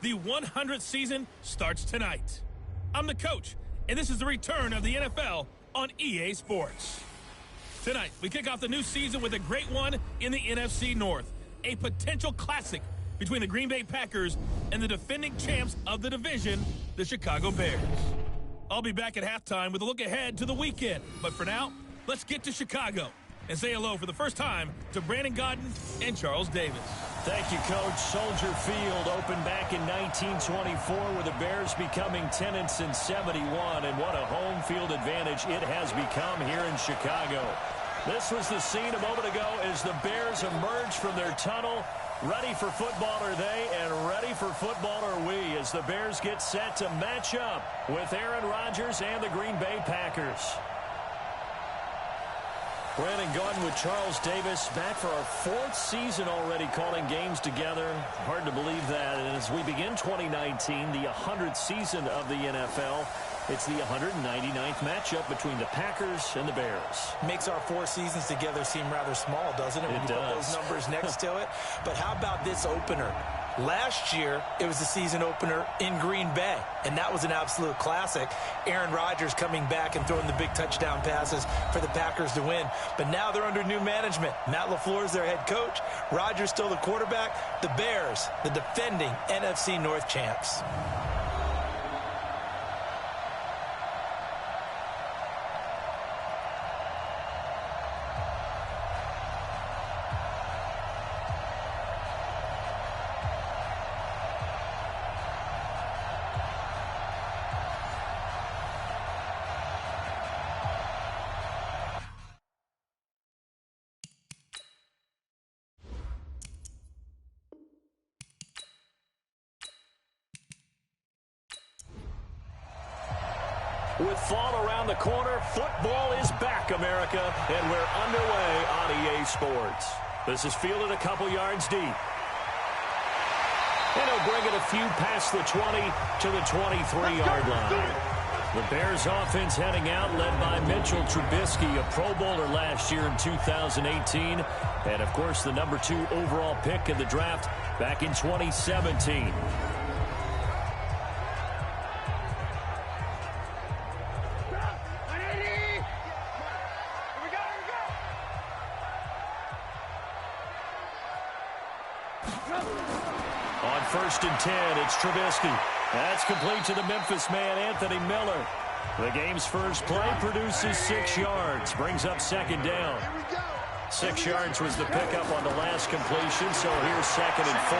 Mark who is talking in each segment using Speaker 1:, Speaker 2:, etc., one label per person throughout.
Speaker 1: The 100th season starts tonight. I'm the coach, and this is the return of the NFL on EA Sports. Tonight, we kick off the new season with a great one in the NFC North. A potential classic between the Green Bay Packers and the defending champs of the division, the Chicago Bears. I'll be back at halftime with a look ahead to the weekend. But for now, let's get to Chicago and say hello for the first time to Brandon Gaudin and Charles Davis.
Speaker 2: Thank you, Coach. Soldier Field opened back in 1924 with the Bears becoming tenants in 71. And what a home field advantage it has become here in Chicago. This was the scene a moment ago as the Bears emerged from their tunnel. Ready for football are they, and ready for football are we, as the Bears get set to match up with Aaron Rodgers and the Green Bay Packers. Brandon Gaudin with Charles Davis, back for our fourth season already calling games together. Hard to believe that. And as we begin 2019, the 100th season of the NFL, it's the 199th matchup between the Packers and the Bears.
Speaker 3: Makes our 4 seasons together seem rather small, doesn't it, when you put those numbers next to it? But how about this opener? Last year, it was the season opener in Green Bay, and that was an absolute classic. Aaron Rodgers coming back and throwing the big touchdown passes for the Packers to win. But now they're under new management. Matt LaFleur is their head coach. Rodgers still the quarterback. The Bears, the defending NFC North champs.
Speaker 2: With fall around the corner, football is back, America, and we're underway on EA Sports. This is fielded a couple yards deep. And he'll bring it a few past the 20 to the 23-yard line. The Bears offense heading out, led by Mitchell Trubisky, a Pro Bowler last year in 2018. And, of course, the number 2 overall pick in the draft back in 2017. On 1st and 10, it's Trubisky. That's complete to the Memphis man, Anthony Miller. The game's first play produces 6 yards, brings up 2nd down. 6 yards was the pickup on the last completion, so here's 2nd and 4.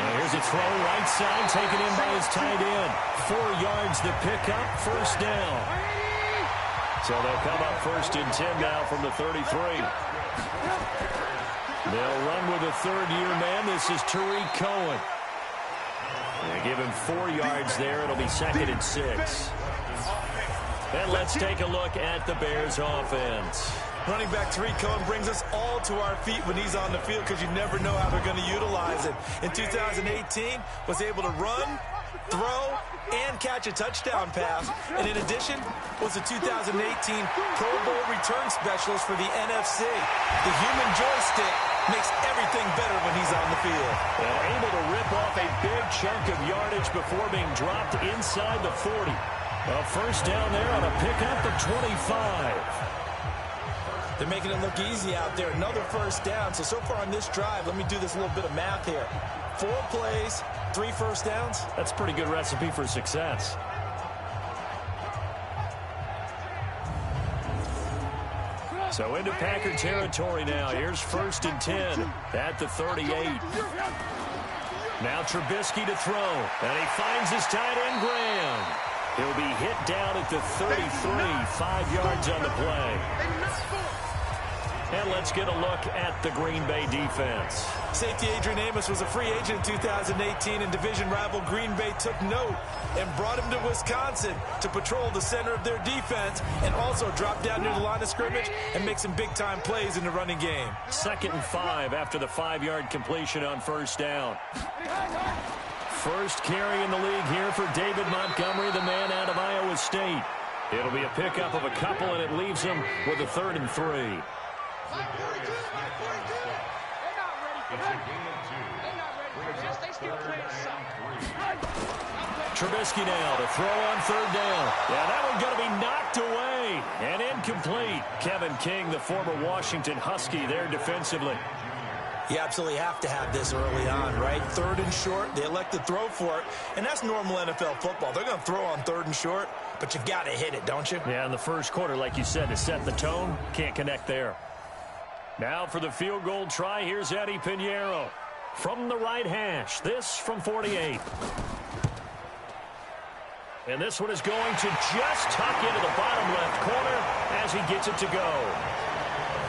Speaker 2: And here's a throw right side, taken in by his tight end. 4 yards the pickup, 1st down. So they'll come up 1st and 10 now from the 33. They'll run with a 3rd-year man. This is Tariq Cohen. They give him 4 yards there. It'll be 2nd and 6. And let's take a look at the Bears offense.
Speaker 3: Running back Tariq Cohen brings us all to our feet when he's on the field because you never know how they're going to utilize it. In 2018, was able to run, throw, and catch a touchdown pass. And in addition, was the 2018 Pro Bowl return specialist for the NFC. The human joystick makes everything better when he's on the field.
Speaker 2: And able to rip off a big chunk of yardage before being dropped inside the 40. A 1st down there on a pickup of 25.
Speaker 3: They're making it look easy out there. Another 1st down. So far on this drive, let me do this little bit of math here. 4 plays, 3 1st downs.
Speaker 2: That's a pretty good recipe for success. So into Packer territory now. Here's 1st and 10 at the 38. Now Trubisky to throw. And he finds his tight end, Graham. He'll be hit down at the 33, 5 yards on the play. And let's get a look at the Green Bay defense.
Speaker 3: Safety Adrian Amos was a free agent in 2018, and division rival Green Bay took note and brought him to Wisconsin to patrol the center of their defense and also drop down near the line of scrimmage and make some big-time plays in the running game.
Speaker 2: 2nd and 5 after the 5-yard completion on 1st down. First carry in the league here for David Montgomery, the man out of Iowa State. It'll be a pickup of a couple, and it leaves him with a 3rd and 3. Trubisky now to throw on third down. Yeah, that one going to be knocked away and incomplete. Kevin King, the former Washington Husky, there defensively.
Speaker 3: You absolutely have to have this early on, right? Third and short, they elect to throw for it, and that's normal NFL football. They're going to throw on third and short, but you got to hit it, don't you?
Speaker 2: Yeah, in the first quarter, like you said, to set the tone, can't connect there. Now for the field goal try, here's Eddie Pinheiro. From the right hash, this from 48. And this one is going to just tuck into the bottom left corner as he gets it to go.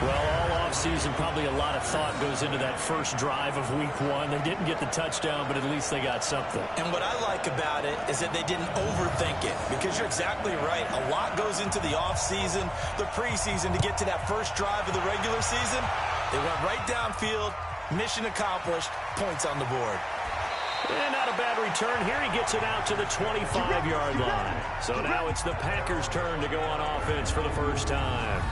Speaker 2: Well, all offseason, probably a lot of thought goes into that first drive of week one. They didn't get the touchdown, but at least they got something.
Speaker 3: And what I like about it is that they didn't overthink it, because you're exactly right. A lot goes into the offseason, the preseason, to get to that first drive of the regular season. They went right downfield, mission accomplished, points on the board.
Speaker 2: And not a bad return here. He gets it out to the 25-yard line. So now it's the Packers' turn to go on offense for the first time.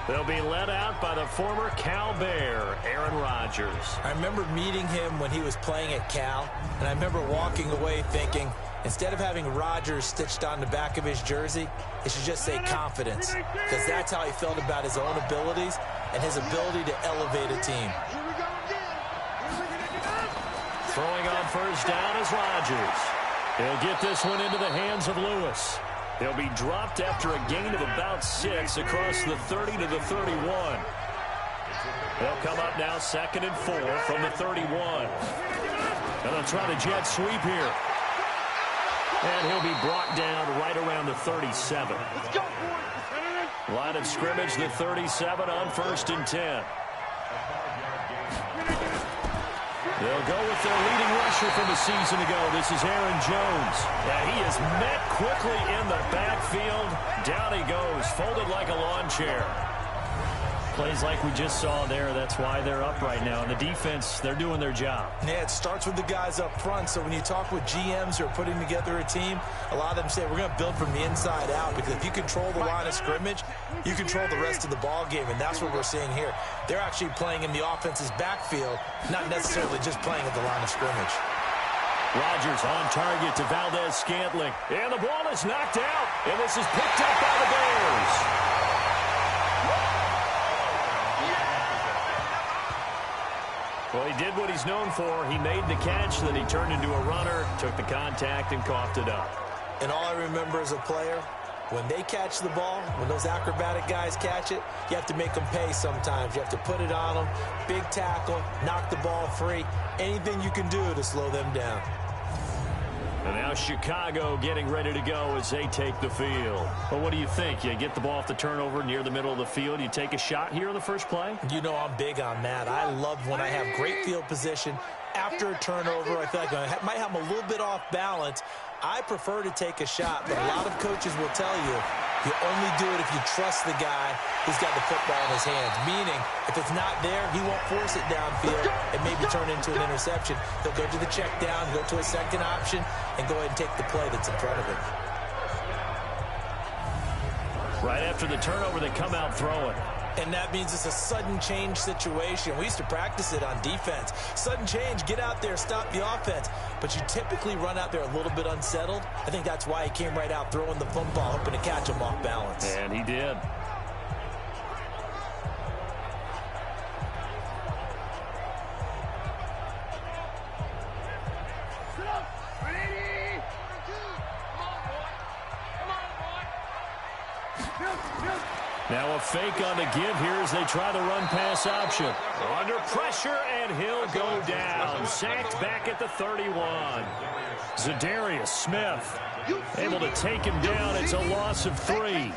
Speaker 2: They'll be led out by the former Cal Bear, Aaron Rodgers.
Speaker 3: I remember meeting him when he was playing at Cal, and I remember walking away thinking, instead of having Rodgers stitched on the back of his jersey, it should just say confidence, because that's how he felt about his own abilities and his ability to elevate a team.
Speaker 2: Throwing on first down is Rodgers. He'll get this one into the hands of Lewis. He'll be dropped after a gain of about 6 across the 30 to the 31. They'll come up now 2nd and 4 from the 31. And they'll try the jet sweep here. And he'll be brought down right around the 37. Line of scrimmage, the 37 on 1st and 10. They'll go with their leading rusher from a season ago. This is Aaron Jones. Yeah, he is met quickly in the backfield. Down he goes, folded like a lawn chair. Plays like we just saw there. That's why they're up right now. And the defense, they're doing their job.
Speaker 3: Yeah, it starts with the guys up front. So when you talk with GMs who are putting together a team, a lot of them say, we're going to build from the inside out. Because if you control the line of scrimmage, you control the rest of the ball game. And that's what we're seeing here. They're actually playing in the offense's backfield, not necessarily just playing at the line of scrimmage.
Speaker 2: Rodgers on target to Valdez-Scantling. And the ball is knocked out. And this is picked up by the Bears. Well, he did what he's known for. He made the catch, then he turned into a runner, took the contact, and coughed it up.
Speaker 3: And all I remember as a player, when they catch the ball, when those acrobatic guys catch it, you have to make them pay sometimes. You have to put it on them, big tackle, knock the ball free, anything you can do to slow them down.
Speaker 2: And now Chicago getting ready to go as they take the field. Well, what do you think? You get the ball off the turnover near the middle of the field. You take a shot here in the first play?
Speaker 3: You know I'm big on that. I love when I have great field position. After a turnover, I feel like I might have them a little bit off balance. I prefer to take a shot, but a lot of coaches will tell you only do it if you trust the guy who's got the football in his hands. Meaning, if it's not there, he won't force it downfield and maybe turn into an interception. He'll go to the check down, go to a second option, and go ahead and take the play that's in front of him.
Speaker 2: Right after the turnover, they come out throwing.
Speaker 3: And that means it's a sudden change situation. We used to practice it on defense. Sudden change, get out there, stop the offense. But you typically run out there a little bit unsettled. I think that's why he came right out throwing the football, hoping to catch him off balance.
Speaker 2: And he did. Now a fake on the give here as they try the run-pass option. Under pressure, and he'll go down. Sacked back at the 31. Zadarius Smith able to take him down. It's a loss of 3.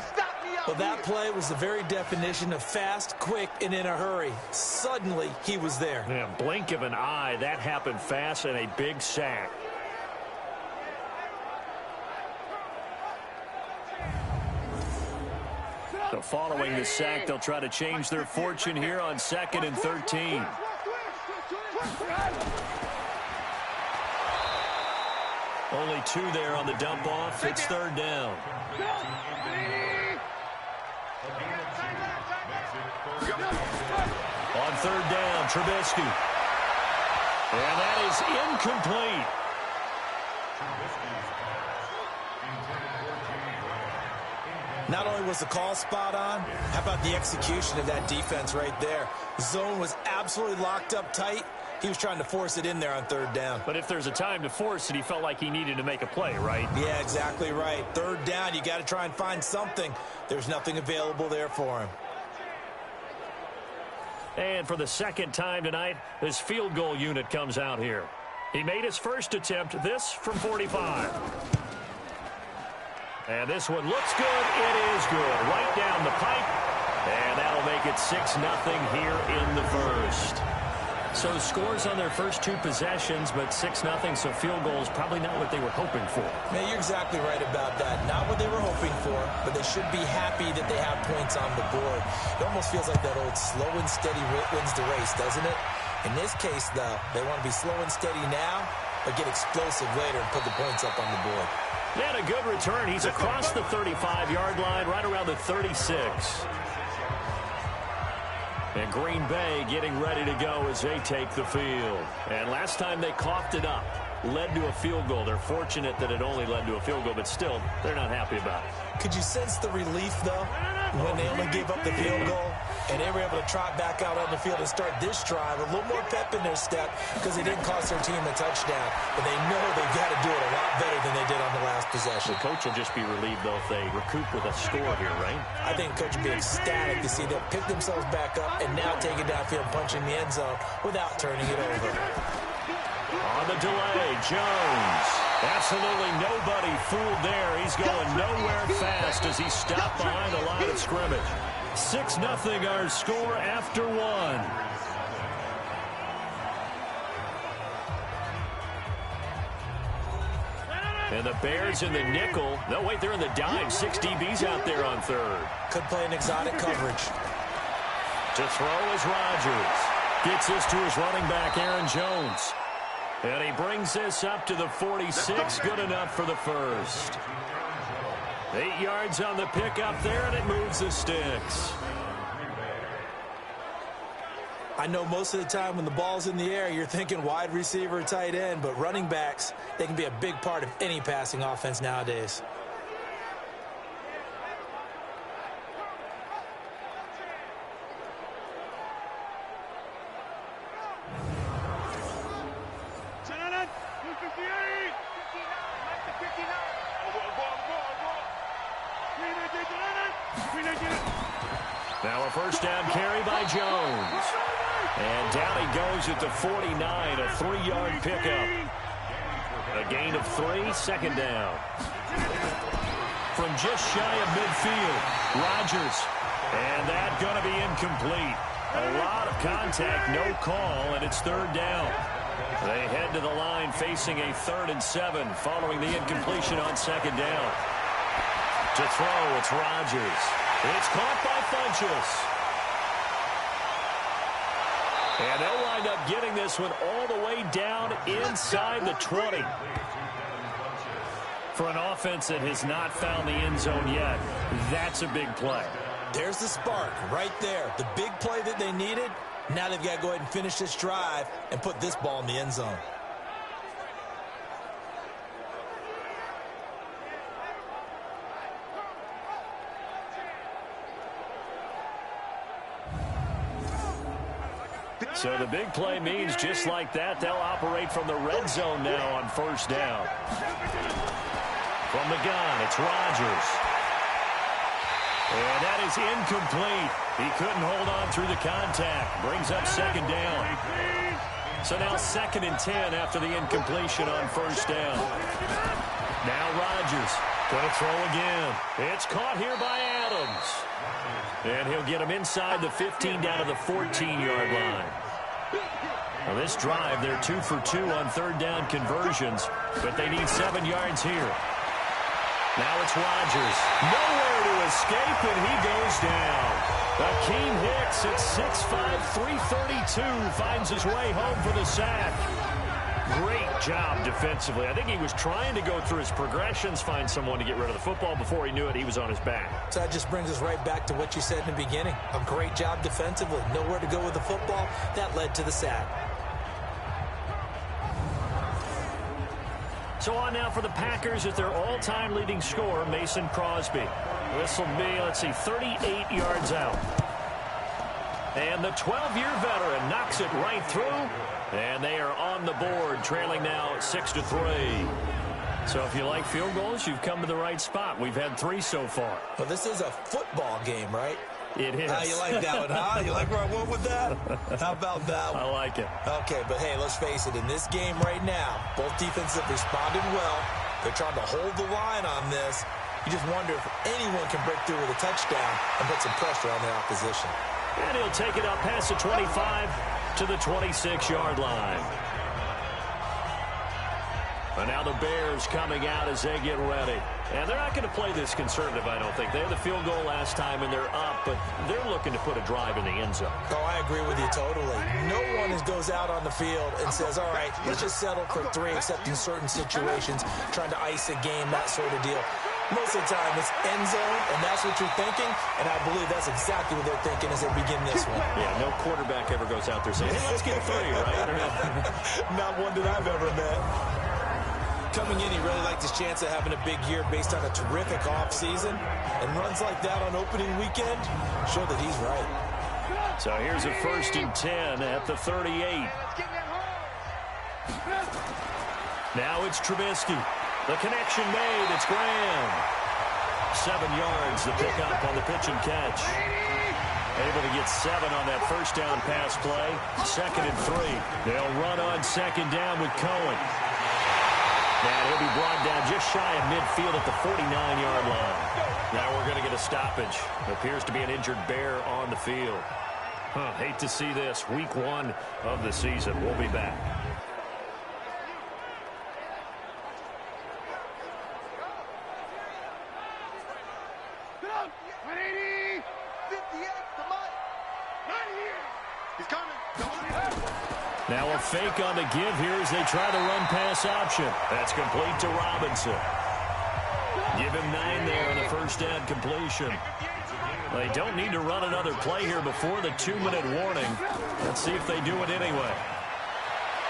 Speaker 3: Well, that play was the very definition of fast, quick, and in a hurry. Suddenly, he was there.
Speaker 2: Yeah, blink of an eye. That happened fast, and a big sack. So following the sack, they'll try to change their fortune here on 2nd and 13. Only 2 there on the dump off. It's 3rd down. On 3rd down, Trubisky. And that is incomplete.
Speaker 3: Not only was the call spot on, how about the execution of that defense right there? The zone was absolutely locked up tight. He was trying to force it in there on third down.
Speaker 2: But if there's a time to force it, he felt like he needed to make a play, right?
Speaker 3: Yeah, exactly right. Third down, you got to try and find something. There's nothing available there for him.
Speaker 2: And for the second time tonight, his field goal unit comes out here. He made his first attempt, this from 45. And this one looks good. It is good. Right down the pipe. And that'll make it 6-0 here in the first. So scores on their first two possessions, but 6-0, so field goal is probably not what they were hoping for.
Speaker 3: Man, you're exactly right about that. Not what they were hoping for, but they should be happy that they have points on the board. It almost feels like that old slow and steady wins the race, doesn't it? In this case, though, they want to be slow and steady now, but get explosive later and put the points up on the board.
Speaker 2: And a good return. He's across the 35-yard line, right around the 36. And Green Bay getting ready to go as they take the field. And last time they coughed it up, led to a field goal. They're fortunate that it only led to a field goal, but still, they're not happy about it.
Speaker 3: Could you sense the relief, though, when they only gave up the field goal and they were able to trot back out on the field and start this drive? A little more pep in their step because they didn't cost their team a touchdown, but they know they've got to do it a lot better than they did on the last possession.
Speaker 2: The coach will just be relieved, though, if they recoup with a score here, right?
Speaker 3: I think the coach will be ecstatic to see them pick themselves back up and now take it downfield, punching the end zone without turning it over.
Speaker 2: On the delay, Jones. Absolutely nobody fooled there. He's going nowhere fast as he stopped behind the line of scrimmage. 6-0 our score after one. And the Bears in the nickel. No, wait, they're in the dime. 6 DBs out there on third.
Speaker 3: Could play an exotic coverage.
Speaker 2: To throw is Rodgers. Gets this to his running back, Aaron Jones. And he brings this up to the 46. Good enough for the first. 8 yards on the pickup there, and it moves the sticks.
Speaker 3: I know most of the time when the ball's in the air, you're thinking wide receiver, tight end, but running backs, they can be a big part of any passing offense nowadays.
Speaker 2: Now a first down carry by Jones. And down he goes at the 49, a 3-yard pickup. A gain of 3, second down. From just shy of midfield, Rodgers. And that going to be incomplete. A lot of contact, no call, and it's third down. They head to the line facing a 3rd and 7 following the incompletion on second down. To throw, it's Rodgers. It's caught by Funchess. And they'll wind up getting this one all the way down inside the 20. For an offense that has not found the end zone yet, that's a big play.
Speaker 3: There's the spark right there. The big play that they needed. Now they've got to go ahead and finish this drive and put this ball in the end zone.
Speaker 2: So the big play means just like that, they'll operate from the red zone now on first down. From the gun, it's Rodgers. And that is incomplete. He couldn't hold on through the contact. Brings up second down. So now 2nd and 10 after the incompletion on first down. Now Rodgers going to throw again. It's caught here by Adams. And he'll get him inside the 15 down to the 14-yard line. Well, this drive, they're 2 for 2 on third down conversions, but they need 7 yards here. Now it's Rodgers. Nowhere to escape, and he goes down. Akeem Hicks at 6'5", 332 finds his way home for the sack. Great job defensively. I think he was trying to go through his progressions, find someone to get rid of the football. Before he knew it, he was on his back.
Speaker 3: So that just brings us right back to what you said in the beginning. A great job defensively. Nowhere to go with the football. That led to the sack.
Speaker 2: So on now for the Packers is their all-time leading scorer, Mason Crosby. This will be, 38 yards out. And the 12-year veteran knocks it right through. And they are on the board, trailing now 6-3. So if you like field goals, you've come to the right spot. We've had 3 so far.
Speaker 3: Well, this is a football game, right?
Speaker 2: It is.
Speaker 3: You like that one, huh? You like where I went with that? How about that one?
Speaker 2: I like it.
Speaker 3: Okay, but hey, let's face it. In this game right now, both defenses have responded well. They're trying to hold the line on this. You just wonder if anyone can break through with a touchdown and put some pressure on their opposition.
Speaker 2: And he'll take it up past the 25 to the 26-yard line. And now the Bears coming out as they get ready. And they're not going to play this conservative, I don't think. They had the field goal last time, and they're up, but they're looking to put a drive in the end zone.
Speaker 3: Oh, I agree with you totally. No one goes out on the field and says, all right, let's just settle for 3, except in certain situations, trying to ice a game, that sort of deal. Most of the time, it's end zone, and that's what you're thinking, and I believe that's exactly what they're thinking as they begin this one.
Speaker 2: Yeah, no quarterback ever goes out there saying, hey, let's get 3, right?
Speaker 3: Not one that I've ever met. Coming in, he really liked his chance of having a big year based on a terrific offseason. And runs like that on opening weekend show that he's right.
Speaker 2: So here's a 1st and 10 at the 38. Now it's Trubisky. The connection made. It's Graham. 7 yards to pick up on the pitch and catch. Able to get 7 on that first down pass play. 2nd and 3. They'll run on 2nd down with Cohen. And he'll be brought down just shy of midfield at the 49-yard line. Now we're going to get a stoppage. Appears to be an injured Bear on the field. Hate to see this. Week 1 of the season. We'll be back. Now a fake on the give here as they try the run-pass option. That's complete to Robinson. Give him 9 there on the first down completion. They don't need to run another play here before the 2-minute warning. Let's see if they do it anyway.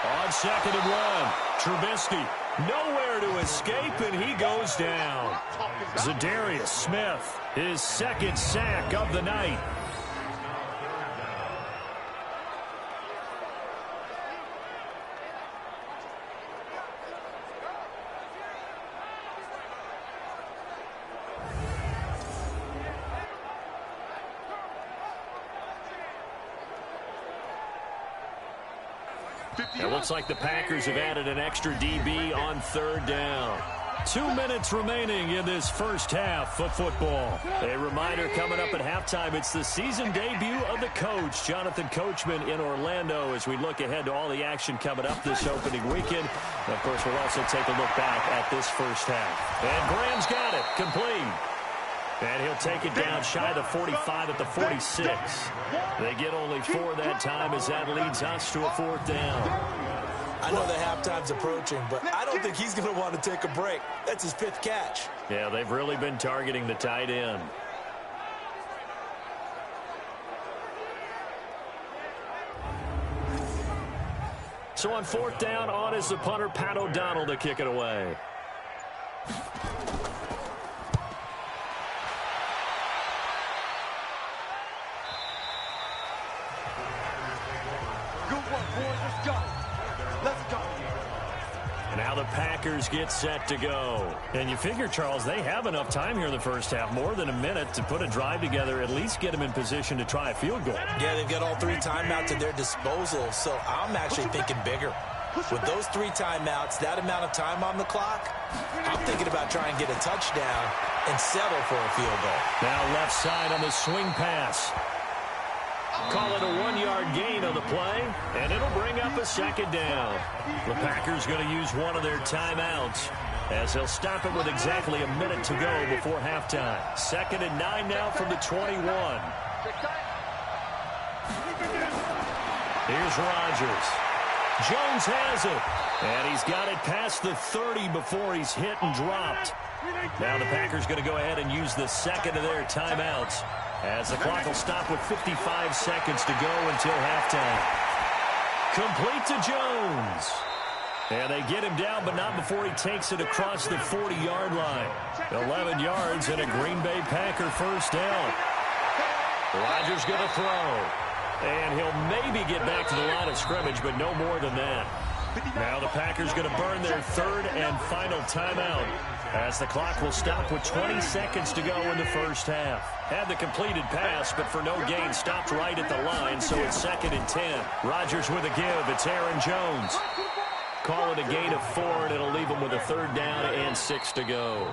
Speaker 2: On 2nd and 1, Trubisky nowhere to escape, and he goes down. Zadarius Smith, his 2nd sack of the night. It looks like the Packers have added an extra DB on 3rd down. 2 minutes remaining in this first half of football. A reminder coming up at halftime, it's the season debut of the coach, Jonathan Coachman, in Orlando, as we look ahead to all the action coming up this opening weekend. And of course, we'll also take a look back at this first half. And Graham's got it, complete. And he'll take it down shy of the 45 at the 46. They get only 4 that time as that leads us to a 4th down.
Speaker 3: I know the halftime's approaching, but I don't think he's going to want to take a break. That's his 5th catch.
Speaker 2: Yeah, they've really been targeting the tight end. So on 4th down, on is the punter, Pat O'Donnell, to kick it away. Now the Packers get set to go. And you figure, Charles, they have enough time here in the first half, more than a minute, to put a drive together, at least get them in position to try a field goal.
Speaker 3: Yeah, they've got all 3 timeouts at their disposal, so I'm actually thinking bigger. With those 3 timeouts, that amount of time on the clock, I'm thinking about trying to get a touchdown and settle for a field goal.
Speaker 2: Now left side on the swing pass. Call it a 1-yard gain on the play, and it'll bring up a 2nd down. The Packers going to use one of their timeouts as they'll stop it with exactly a minute to go before halftime. 2nd and 9 now from the 21. Here's Rodgers. Jones has it, and he's got it past the 30 before he's hit and dropped. Now the Packers going to go ahead and use the 2nd of their timeouts, as the clock will stop with 55 seconds to go until halftime. Complete to Jones. And they get him down, but not before he takes it across the 40-yard line. 11 yards and a Green Bay Packer first down. Rodgers going to throw. And he'll maybe get back to the line of scrimmage, but no more than that. Now the Packers going to burn their third and final timeout as the clock will stop with 20 seconds to go in the first half. Had the completed pass, but for no gain, stopped right at the line, so it's 2nd and 10. Rodgers with a give. It's Aaron Jones. Call it a gain of 4, and it'll leave him with a 3rd down and 6 to go.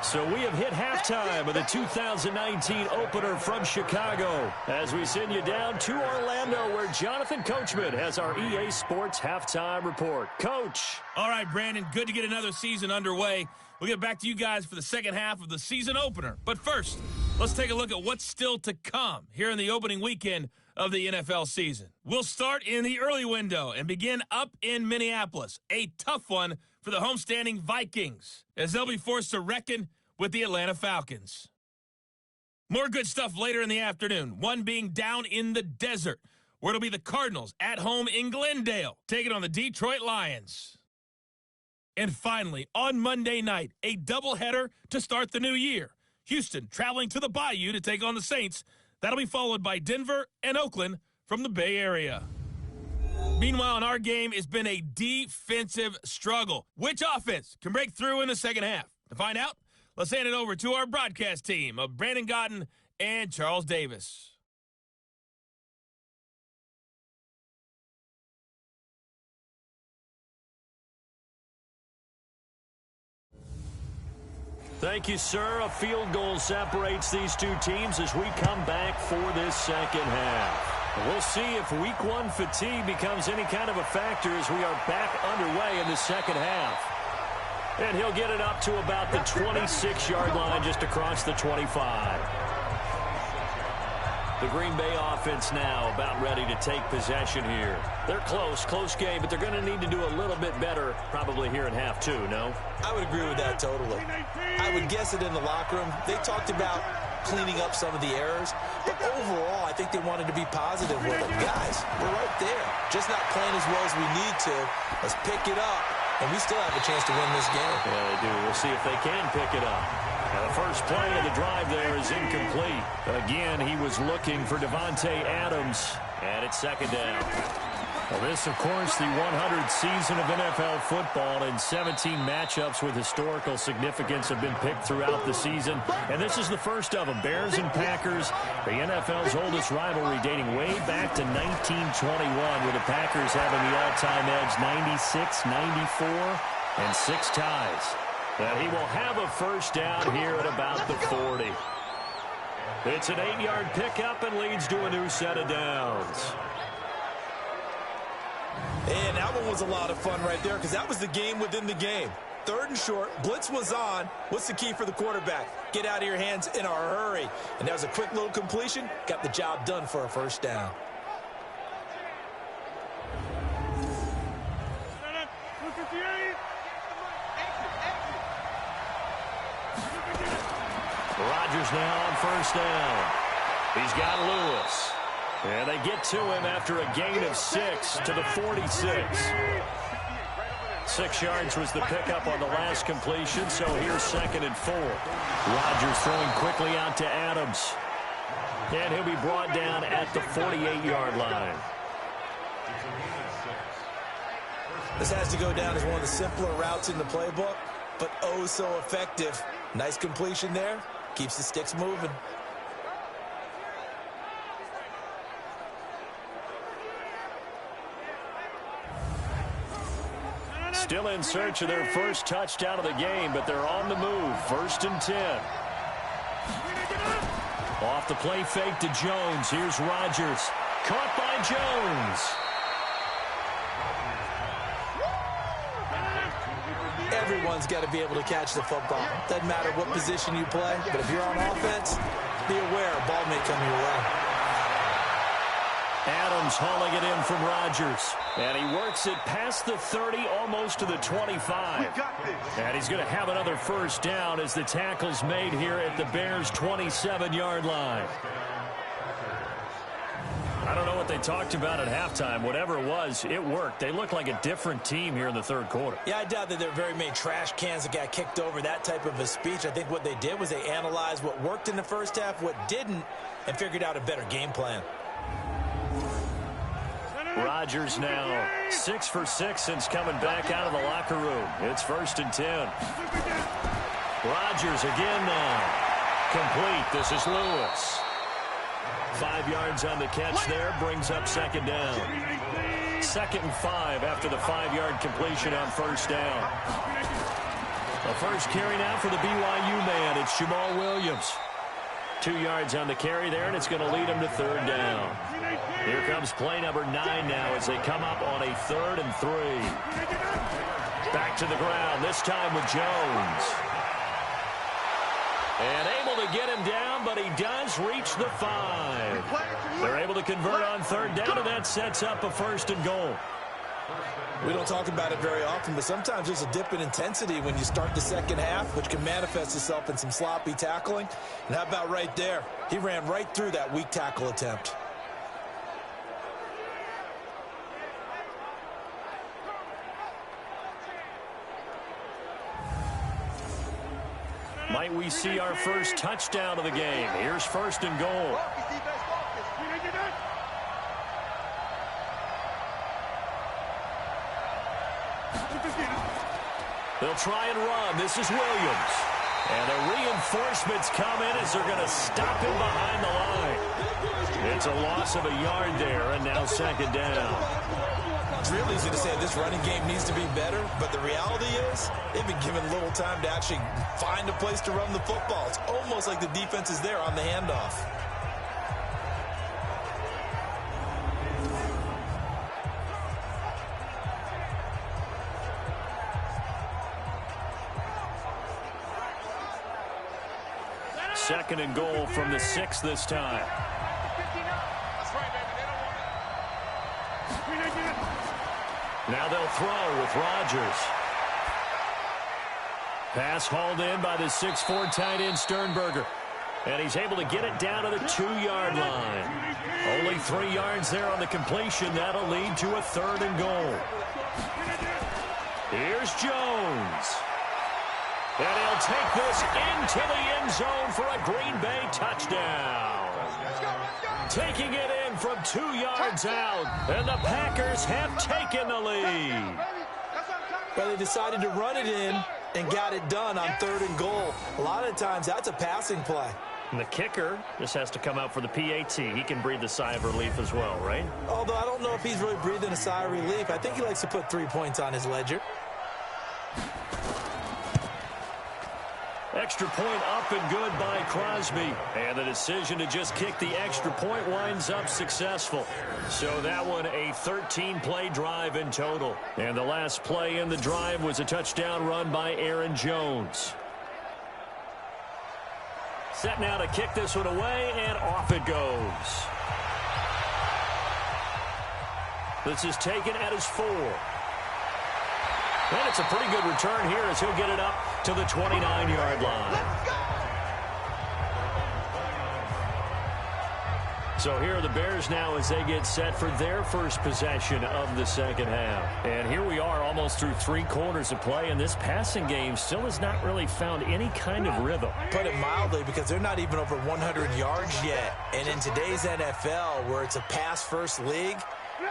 Speaker 2: So we have hit halftime of the 2019 opener from Chicago as we send you down to Orlando where Jonathan Coachman has our EA Sports halftime report. Coach.
Speaker 1: All right, Brandon, good to get another season underway. We'll get back to you guys for the second half of the season opener. But first, let's take a look at what's still to come here in the opening weekend of the NFL season. We'll start in the early window and begin up in Minneapolis. A tough one for the homestanding Vikings as they'll be forced to reckon with the Atlanta Falcons. More good stuff later in the afternoon, one being down in the desert, where it'll be the Cardinals at home in Glendale, taking on the Detroit Lions. And finally, on Monday night, a doubleheader to start the new year. Houston traveling to the Bayou to take on the Saints. That'll be followed by Denver and Oakland from the Bay Area. Meanwhile, in our game, it's been a defensive struggle. Which offense can break through in the second half? To find out, let's hand it over to our broadcast team of Brandon Gotten and Charles Davis.
Speaker 2: Thank you, sir. A field goal separates these two teams as we come back for this second half. We'll see if week one fatigue becomes any kind of a factor as we are back underway in the second half. And he'll get it up to about the 26-yard line just across the 25. The Green Bay offense now about ready to take possession here. They're close game, but they're going to need to do a little bit better probably here in half two, no?
Speaker 3: I would agree with that totally. I would guess it in the locker room. They talked about cleaning up some of the errors, but overall, I think they wanted to be positive with it. Guys, we're right there. Just not playing as well as we need to. Let's pick it up, and we still have a chance to win this game.
Speaker 2: Yeah, they do. We'll see if they can pick it up. Now, the first play of the drive there is incomplete. Again, he was looking for Davante Adams, and it's second down. Well, this, of course, the 100th season of NFL football, and 17 matchups with historical significance have been picked throughout the season. And this is the first of them, Bears and Packers, the NFL's oldest rivalry dating way back to 1921, with the Packers having the all-time edge 96, 94, and 6 ties. And he will have a first down here at about the 40. It's an 8-yard pickup and leads to a new set of downs.
Speaker 3: And that one was a lot of fun right there because that was the game within the game. 3rd and short, blitz was on. What's the key for the quarterback? Get out of your hands in a hurry. And that was a quick little completion. Got the job done for a first down.
Speaker 2: Rodgers now on first down. He's got Lewis. And they get to him after a gain of 6 to the 46. 6 yards was the pickup on the last completion, so here's 2nd and 4. Rodgers throwing quickly out to Adams. And he'll be brought down at the 48-yard line.
Speaker 3: This has to go down as one of the simpler routes in the playbook, but oh so effective. Nice completion there. Keeps the sticks moving.
Speaker 2: Still in search of their first touchdown of the game, but they're on the move. 1st and 10. Off the play fake to Jones. Here's Rodgers. Caught by Jones.
Speaker 3: Everyone's got to be able to catch the football. Doesn't matter what position you play, but if you're on offense, be aware a ball may come your way.
Speaker 2: Adams hauling it in from Rodgers. And he works it past the 30, almost to the 25. And he's going to have another first down as the tackle's made here at the Bears' 27-yard line. I don't know what they talked about at halftime, whatever it was, it worked. They looked like a different team here in the third quarter.
Speaker 3: Yeah, I doubt that there were very many trash cans that got kicked over, that type of a speech. I think what they did was they analyzed what worked in the first half, what didn't, and figured out a better game plan.
Speaker 2: Rodgers now 6 for 6 since coming back out of the locker room. It's 1st and 10. Rodgers again now. Complete. This is Lewis. 5 yards on the catch there. Brings up 2nd down. 2nd and 5 after the 5-yard completion on 1st down. The first carry now for the BYU man. It's Jamal Williams. 2 yards on the carry there, and it's going to lead him to 3rd down. Here comes play number 9 now as they come up on a 3rd and 3. Back to the ground, this time with Jones. And able to get him down, but he does reach the 5. They're able to convert on 3rd down, and that sets up a 1st and goal.
Speaker 3: We don't talk about it very often, but sometimes there's a dip in intensity when you start the second half, which can manifest itself in some sloppy tackling. And how about right there? He ran right through that weak tackle attempt.
Speaker 2: Might we see our first touchdown of the game? Here's 1st and goal. They'll try and run. This is Williams. And the reinforcements come in as they're going to stop him behind the line. It's a loss of a yard there, and now 2nd down.
Speaker 3: It's real easy to say this running game needs to be better, but the reality is they've been given little time to actually find a place to run the football. It's almost like the defense is there on the handoff.
Speaker 2: Second and goal from the 6 this time. Now they'll throw with Rodgers. Pass hauled in by the 6'4" tight end Sternberger. And he's able to get it down to the 2-yard line. Only 3 yards there on the completion. That'll lead to a 3rd and goal. Here's Jones. And he'll take this into the end zone for a Green Bay touchdown. Taking it in from 2 yards out. And the Packers have taken the lead.
Speaker 3: But they decided to run it in and got it done on 3rd and goal. A lot of times that's a passing play.
Speaker 2: And the kicker just has to come out for the PAT. He can breathe a sigh of relief as well, right?
Speaker 3: Although I don't know if he's really breathing a sigh of relief. I think he likes to put 3 points on his ledger.
Speaker 2: Extra point up and good by Crosby. And the decision to just kick the extra point winds up successful. So that one a 13-play drive in total. And the last play in the drive was a touchdown run by Aaron Jones. Set now to kick this one away, and off it goes. This is taken at his 4. And it's a pretty good return here as he'll get it up to the 29-yard line. So here are the Bears now as they get set for their first possession of the second half. And here we are almost through 3 quarters of play, and this passing game still has not really found any kind of rhythm.
Speaker 3: Put it mildly, because they're not even over 100 yards yet. And in today's NFL, where it's a pass-first league,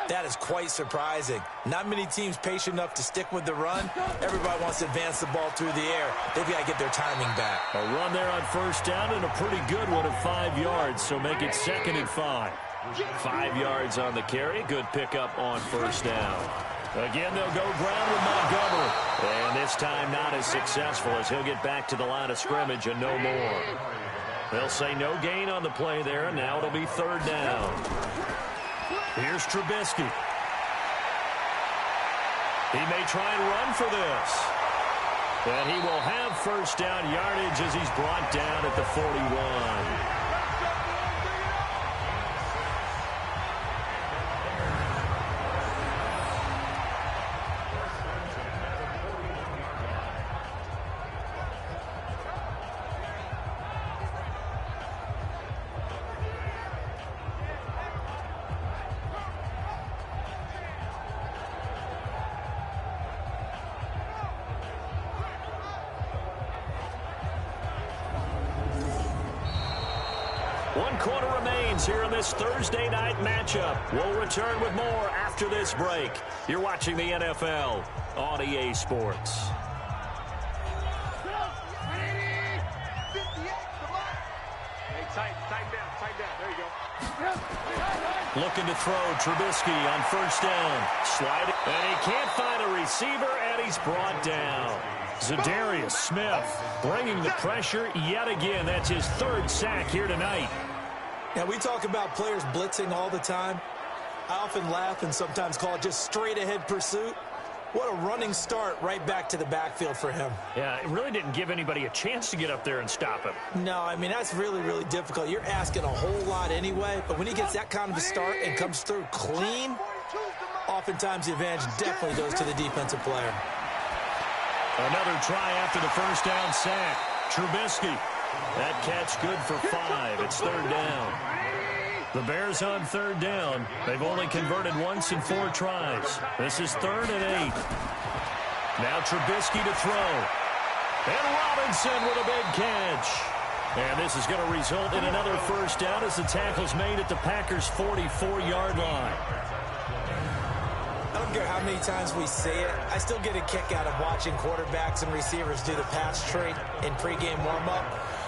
Speaker 3: that is quite surprising. Not many teams patient enough to stick with the run. Everybody wants to advance the ball through the air. They've got to get their timing back.
Speaker 2: A run there on 1st down and a pretty good one of 5 yards, so make it 2nd and 5. 5 yards on the carry. Good pickup on 1st down. Again, they'll go ground with Montgomery. And this time not as successful as he'll get back to the line of scrimmage and no more. They'll say no gain on the play there, and now it'll be 3rd down. Here's Trubisky. He may try and run for this. And he will have 1st down yardage as he's brought down at the 41. One quarter remains here in this Thursday night matchup. We'll return with more after this break. You're watching the NFL on EA Sports.
Speaker 4: Tight down. There you go.
Speaker 2: Looking to throw Trubisky on first down. Slide, and he can't find a receiver, and he's brought down. Zadarius Smith bringing the pressure yet again. That's his third sack here tonight.
Speaker 3: Now, we talk about players blitzing all the time. I often laugh and sometimes call it just straight-ahead pursuit. What a running start right back to the backfield for him.
Speaker 2: Yeah, it really didn't give anybody a chance to get up there and stop him.
Speaker 3: No, I mean, that's really, really difficult. You're asking a whole lot anyway, but when he gets that kind of a start and comes through clean, oftentimes the advantage definitely goes to the defensive player.
Speaker 2: Another try after the first down sack. Trubisky. That catch good for 5. It's third down. The Bears on third down. They've only converted once in 4 tries. This is 3rd and 8. Now Trubisky to throw. And Robinson with a big catch. And this is going to result in another first down as the tackle's made at the Packers' 44-yard line.
Speaker 3: I don't care how many times we say it, I still get a kick out of watching quarterbacks and receivers do the pass tree in pregame warm-up.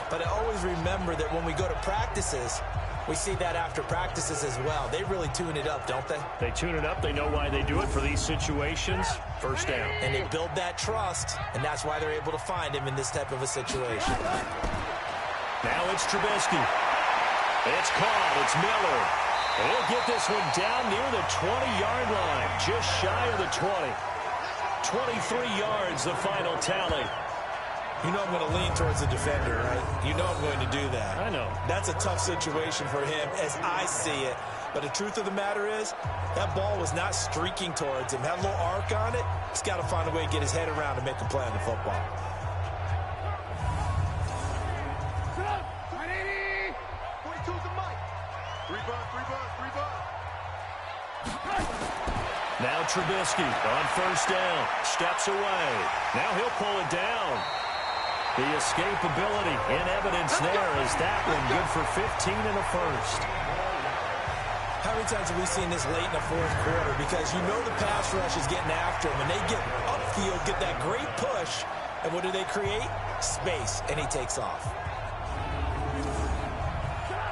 Speaker 3: But I always remember that when we go to practices, we see that after practices as well. They really tune it up, don't they?
Speaker 2: They tune it up. They know why they do it for these situations. First down.
Speaker 3: And they build that trust, and that's why they're able to find him in this type of a situation.
Speaker 2: Now it's Trubisky. It's caught. It's Miller. He'll get this one down near the 20-yard line, just shy of the 20. 23 yards, the final tally.
Speaker 3: You know I'm going to lean towards the defender, right? You know I'm going to do that.
Speaker 2: I know.
Speaker 3: That's a tough situation for him as I see it. But the truth of the matter is, that ball was not streaking towards him. Had a little arc on it. He's got to find a way to get his head around and make a play on the football.
Speaker 2: Now Trubisky on first down. Steps away. Now he'll pull it down. The escapability in evidence there is that one good for 15 and a first.
Speaker 3: How many times have we seen this late in the fourth quarter? Because you know the pass rush is getting after him, and they get upfield, get that great push, and what do they create? Space, and he takes off.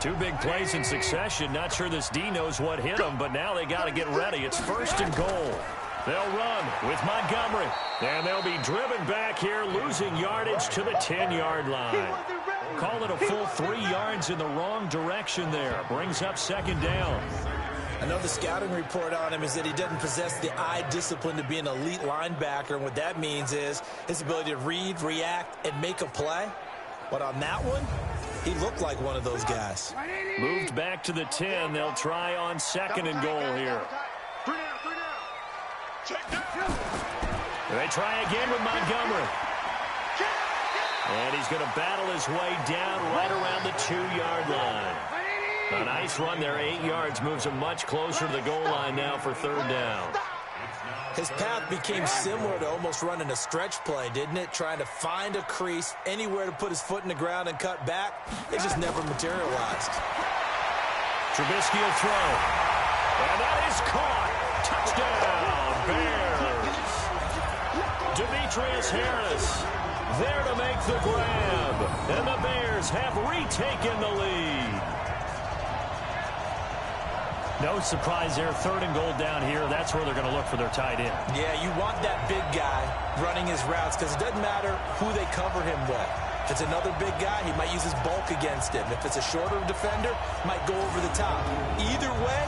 Speaker 2: 2 big plays in succession. Not sure this D knows what hit him, but now they got to get ready. It's first and goal. They'll run with Montgomery, and they'll be driven back here, losing yardage to the 10-yard line. Call it a full 3 yards in the wrong direction there. Brings up second down.
Speaker 3: I know the scouting report on him is that he doesn't possess the eye discipline to be an elite linebacker, and what that means is his ability to read, react, and make a play. But on that one, he looked like one of those guys.
Speaker 2: Moved back to the 10. They'll try on second and goal here. They try again with Montgomery. And he's going to battle his way down right around the 2-yard line. A nice run there, 8 yards, moves him much closer to the goal line now for third down.
Speaker 3: His path became similar to almost running a stretch play, didn't it? Trying to find a crease, anywhere to put his foot in the ground and cut back. It just never materialized.
Speaker 2: Trubisky will throw. And that is caught. Touchdown, Bears. Demetrius Harris there to make the grab. And the Bears have retaken the lead. No surprise there. Third and goal down here. That's where they're going to look for their tight end.
Speaker 3: Yeah, you want that big guy running his routes because it doesn't matter who they cover him with. If it's another big guy, he might use his bulk against him. If it's a shorter defender, might go over the top. Either way,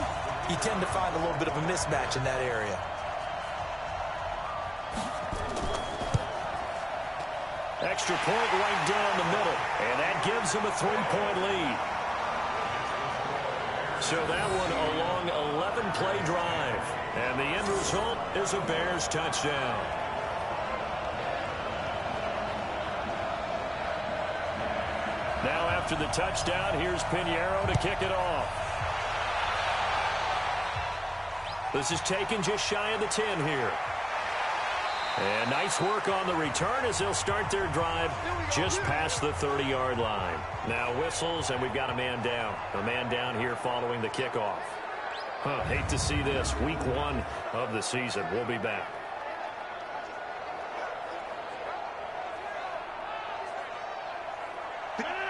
Speaker 3: you tend to find a little bit of a mismatch in that area.
Speaker 2: Extra point right down the middle, and that gives them a 3-point lead. So that one a long 11-play drive, and the end result is a Bears touchdown. Now after the touchdown, here's Pinheiro to kick it off. This is taken just shy of the 10 here. And nice work on the return as they'll start their drive just past the 30-yard line. Now whistles, and we've got a man down. A man down here following the kickoff. Hate to see this. Week 1 of the season. We'll be back.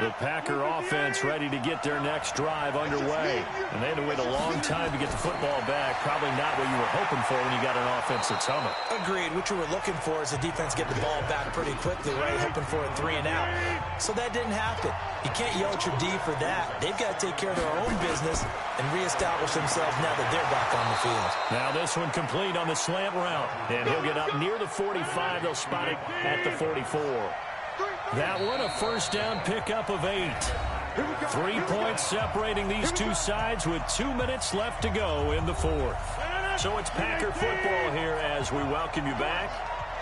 Speaker 2: The Packer offense ready to get their next drive underway. And they had to wait a long time to get the football back. Probably not what you were hoping for when you got an offense that's humming.
Speaker 3: Agreed. What you were looking for is the defense get the ball back pretty quickly, right? Hoping for a 3 and out. So that didn't happen. You can't yell at your D for that. They've got to take care of their own business and reestablish themselves now that they're back on the field.
Speaker 2: Now this one complete on the slant route. And he'll get up near the 45. They'll spot it at the 44. That one, a first down pickup of 8. 3 points separating these two sides with 2 minutes left to go in the 4th. So it's Packer football here as we welcome you back.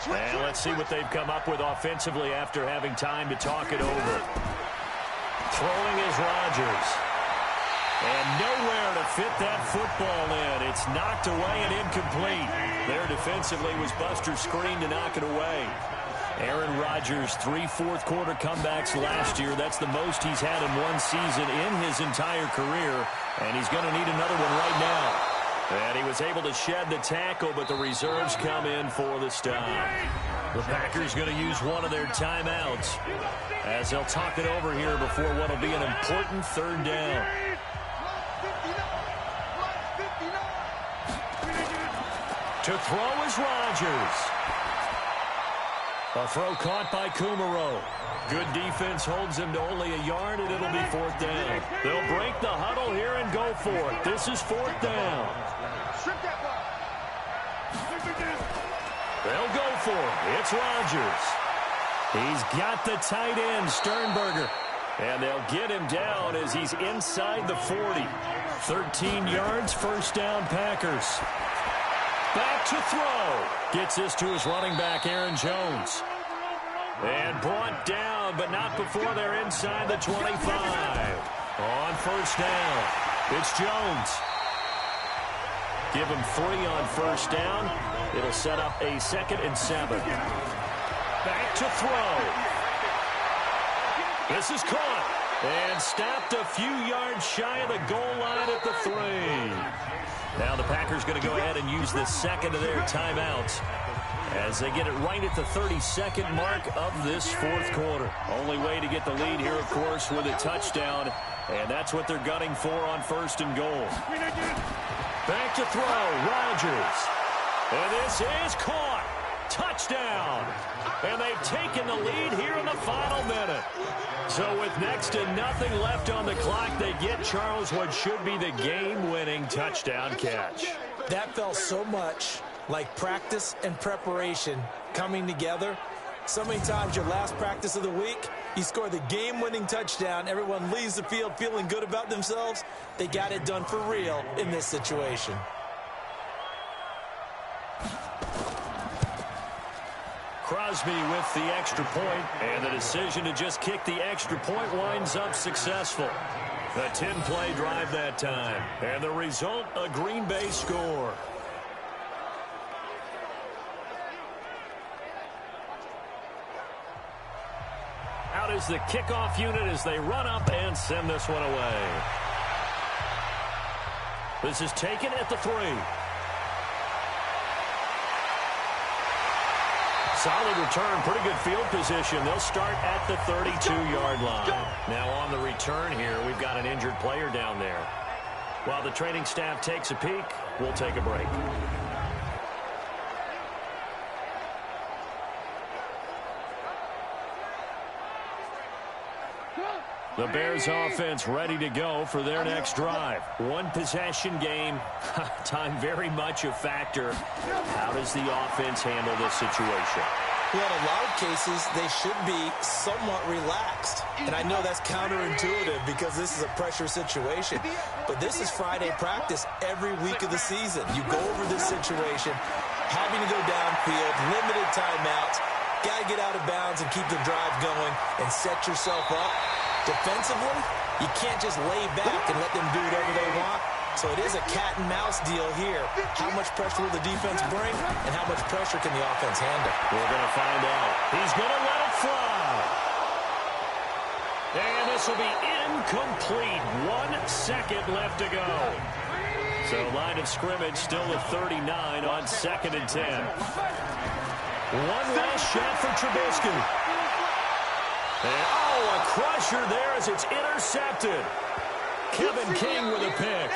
Speaker 2: And let's see what they've come up with offensively after having time to talk it over. Throwing is Rodgers. And nowhere to fit that football in. It's knocked away and incomplete. There defensively was Buster Screen to knock it away. Aaron Rodgers, 3 fourth-quarter comebacks last year. That's the most he's had in one season in his entire career, and he's going to need another one right now. And he was able to shed the tackle, but the reserves come in for the stop. The Packers going to use one of their timeouts as they'll talk it over here before what will be an important 3rd down. To throw is Rodgers. A throw caught by Kumaro. Good defense holds him to only a yard, and it'll be 4th down. They'll break the huddle here and go for it. This is 4th down. They'll go for it. It's Rodgers. He's got the tight end, Sternberger. And they'll get him down as he's inside the 40. 13 yards, first down, Packers. Back to throw. Gets this to his running back, Aaron Jones. And brought down, but not before they're inside the 25. On first down, it's Jones. Give him 3 on first down. It'll set up a 2nd and 7. Back to throw. This is caught. And stopped a few yards shy of the goal line at the 3. Now the Packers going to go ahead and use the 2nd of their timeouts as they get it right at the 32nd mark of this 4th quarter. Only way to get the lead here, of course, with a touchdown, and that's what they're gunning for on 1st and goal. Back to throw, Rodgers. And this is caught. Touchdown. And they've taken the lead here in the final minute. So with next to nothing left on the clock, they get Charles what should be the game-winning touchdown catch.
Speaker 3: That felt so much like practice and preparation coming together. So many times your last practice of the week, you score the game-winning touchdown. Everyone leaves the field feeling good about themselves. They got it done for real in this situation.
Speaker 2: Crosby with the extra point, and the decision to just kick the extra point winds up successful. A 10-play drive that time, and the result, a Green Bay score. Out is the kickoff unit as they run up and send this one away. This is taken at the 3. Solid return, pretty good field position. They'll start at the 32-yard line. Now on the return here, we've got an injured player down there. While the training staff takes a peek, we'll take a break. The Bears offense ready to go for their next drive. One possession game. Time very much a factor. How does the offense handle this situation?
Speaker 3: Well, in a lot of cases, they should be somewhat relaxed. And I know that's counterintuitive because this is a pressure situation. But this is Friday practice every week of the season. You go over this situation, having to go downfield, limited timeouts, got to get out of bounds and keep the drive going and set yourself up. Defensively, you can't just lay back and let them do whatever they want. So it is a cat and mouse deal here. How much pressure will the defense bring, and how much pressure can the offense handle?
Speaker 2: We're going to find out. He's going to let it fly. And this will be incomplete. 1 second left to go. So line of scrimmage still at 39 on 2nd and 10. One last shot for Trubisky. And, a crusher there as it's intercepted. Kevin King with a pick.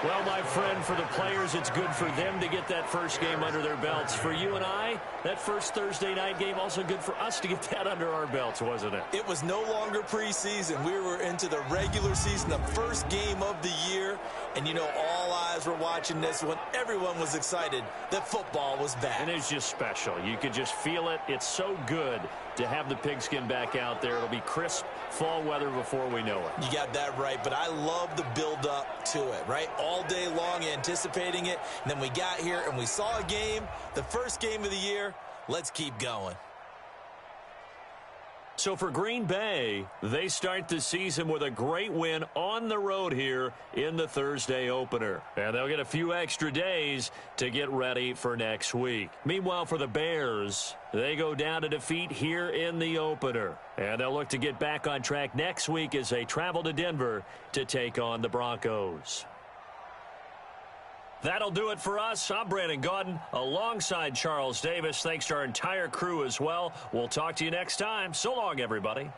Speaker 2: Well, my friend, for the players, it's good for them to get that first game under their belts. For you and I, that first Thursday night game, also good for us to get that under our belts, wasn't it?
Speaker 3: It was no longer preseason. We were into the regular season, the first game of the year. And, all eyes were watching this when everyone was excited that football was back.
Speaker 2: And it's just special. You could just feel it. It's so good to have the pigskin back out there. It'll be crisp fall weather before we know it.
Speaker 3: You got that right, but I love the build-up to it, right? All day long anticipating it, and then we got here and we saw a game, the first game of the year. Let's keep going.
Speaker 2: So for Green Bay, they start the season with a great win on the road here in the Thursday opener. And they'll get a few extra days to get ready for next week. Meanwhile, for the Bears, they go down to defeat here in the opener. And they'll look to get back on track next week as they travel to Denver to take on the Broncos. That'll do it for us. I'm Brandon Gaudin alongside Charles Davis. Thanks to our entire crew as well. We'll talk to you next time. So long, everybody.